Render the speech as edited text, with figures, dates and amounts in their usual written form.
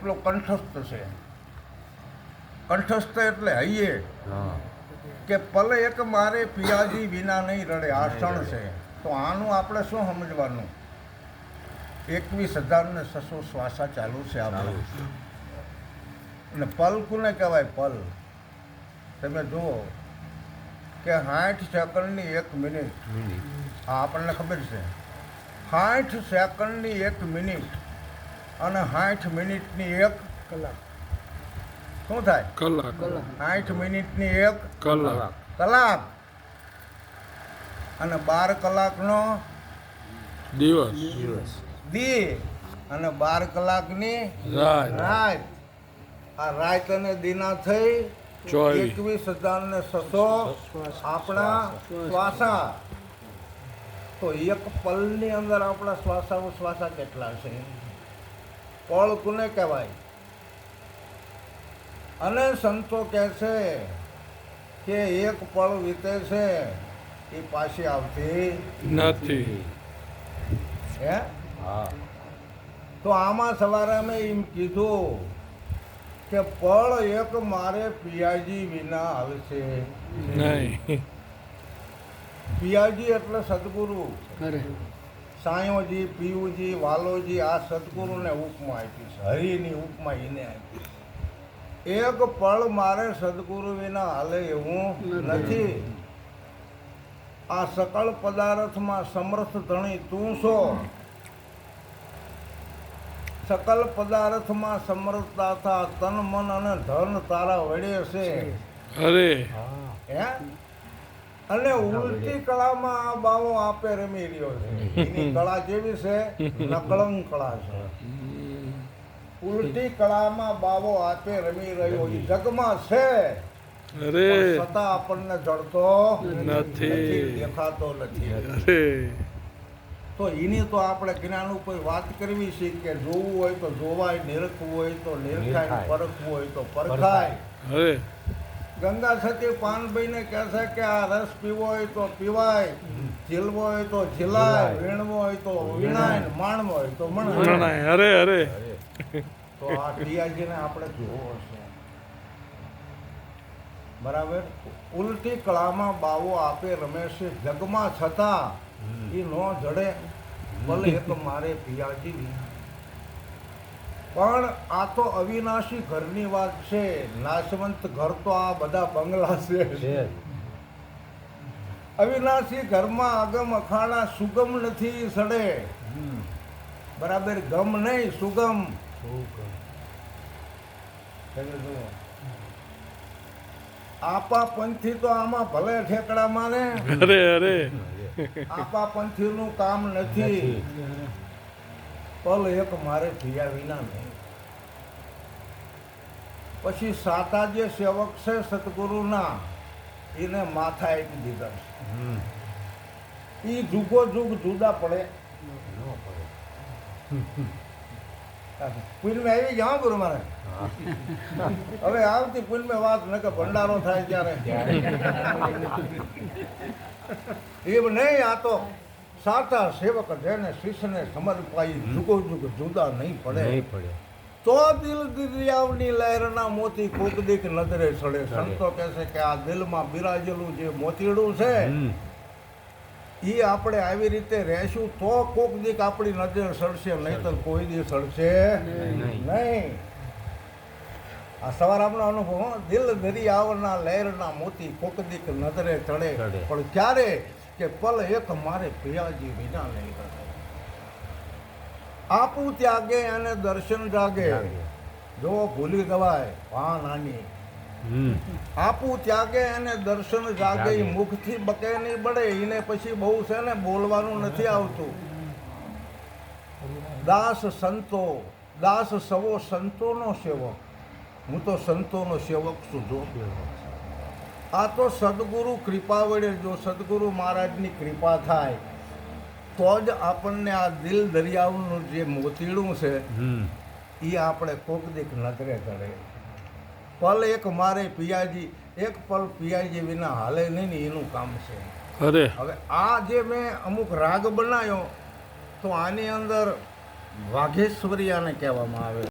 એટલો કંઠસ્થ છે. કંઠસ્થ એટલે હૈયે કે પલ એક મારે પિયાજી વિના નહીં રડે, આ ક્ષણ છે. તો આનું આપણે શું સમજવાનું? 21,600 શ્વાસા ચાલુ છે આપણે. અને પલ કોને કહેવાય? પલ તમે જુઓ કે 60 સેકન્ડની 1 મિનિટ, આ આપણને ખબર છે. 60 સેકન્ડની 1 મિનિટ અને 60 મિનિટની 1 કલાક. શું થાય? કલાક. 60 મિનિટની 1 કલાક. કલાક અને 12 કલાકનો દિવસ. દી અને 12 કલાકની રાત. રાત. આ રાત અને દીના થઈ 21,600 આપણા શ્વાસા. તો એક પલની અંદર આપણા શ્વાસા કેટલા છે? પળ કોને કહેવાય? અને સંતો કહે છે કે એક પળ વીતે છે એ પાછી આવતી નથી. હે? તો આમાં સવારે અમે એમ કીધું કે પળ એક મારે પિયાજી વિના આવશે નહીં. પિયાજી એટલે સદગુરુ. સાયોજી, પિયુજી, વાલોજી, આ સદગુરુને ઉપમા આપી છે. હરિની ઉપમા એને આપી. એક પળ મારે સદગુરુ વિના હાલે એવું નથી. આ સકળ પદાર્થમાં સમર્થ ધણી તું છો. સકલ પદાર્થમાં સમર્થતા થા, તન મન અને ધન તારા વડે છે. અરે હે? અને ઉલટી કળામાં આ બાવો આપે રમી રહ્યો છે. એની કળા કેવી છે? નકળંગ કળા છે. ઉલટી કળામાં બાવો આપે રમી રહ્યો એ જગમાં છે. અરે છતાં આપણને જડતો નથી, દેખાતો નથી. અરે તો એની તો આપણે જ્ઞાન ઉપર વાત કરવી છે કે જોવું હોય તો જોવાય, નિરખવું હોય તો નિરખાય, પરખવું હોય તો પરખાય. અરે ગંગા સતી પાનભાઈને કહે છે કે આ રસ પીવો હોય તો પીવાય, ઝીલવો હોય તો ઝીલાય, વીણવો હોય તો વીણાય, ને માણવો હોય તો મણાય. મણાય. અરે અરે તો આ પિયાજીને આપણે જોવો છે. બરાબર. ઉલટી કળામાં બાવો આપે રમે છે જગમાં, છતાં એ નો જડે. ભલે એક મારે પિયાજી વિના. પણ આ તો અવિનાશી ઘરની વાત છે. નાશવંત ઘર તો આ બધા બંગલા છે. અવિનાશી ઘરમાં અગમ અખાણા સુગમ નથી સડે. બરાબર. ગમ નહીં, સુગમ. આપા પંથી તો આમાં ભલે ઠેકડામાં ને. અરે અરે આપા પંથીનું કામ નથી. પલ એક મારે થયા વિના નહીં. પછી સાતા જે સેવક છે સતગુરુના, એને માથા આપી દીધા છે. એ જુગો જુગ જુદા પડે. પુલમે આવી જાઓ ગુરુ મારે. હવે આવતી પુલમે વાત ન કે ભંડારો થાય ત્યારે એમ નહીં. આ તો સાચા સેવક જેને શિષ્યને સમર્પાઈ જુગો જુગ જુદા નહીં પડે. તો દિલ દરિયાવની લહેરના મોતી કોક દીક નજરે સડે. સંતો કહે છે કે આ દિલમાં બિરાજેલું જે મોતીડું છે એ આપણે આવી રીતે રહેશું તો કોક દીક આપણી નજર સડશે, નહીંતર કોઈ દી સડશે નહીં. આ સવાર આપણો અનુભવ. દિલ દરિયાવના લહેરના મોતી કોક દીક નજરે ચડે, પણ ક્યારે? કે પલ એક મારે પિયાજી વિના નહીં કરે. આપું ત્યાગે અને દર્શન જાગે. જો ભૂલી ગવાય વા નાની. આપું ત્યાગે અને દર્શન જાગે. મુખથી બકે નહીં બળે. એને પછી બહુ છે ને બોલવાનું નથી આવતું. દાસ સંતો, દાસ સવો સંતોનો સેવક. હું તો સંતોનો સેવક છું. જો આ તો સદગુરુ કૃપા વડે, જો સદગુરુ મહારાજની કૃપા થાય તો જ આપણને આ દિલ દરિયાનું જે મોતીડું છે એ આપણે કોક દીક નજરે ચડે. પલ એક મારે પિયાજી, એક પલ પિયાજી વિના હાલે નહીં ને એનું કામ છે. અરે હવે આ જે મેં અમુક રાગ બનાવ્યો તો આની અંદર વાઘેશ્વરી આને કહેવામાં આવે.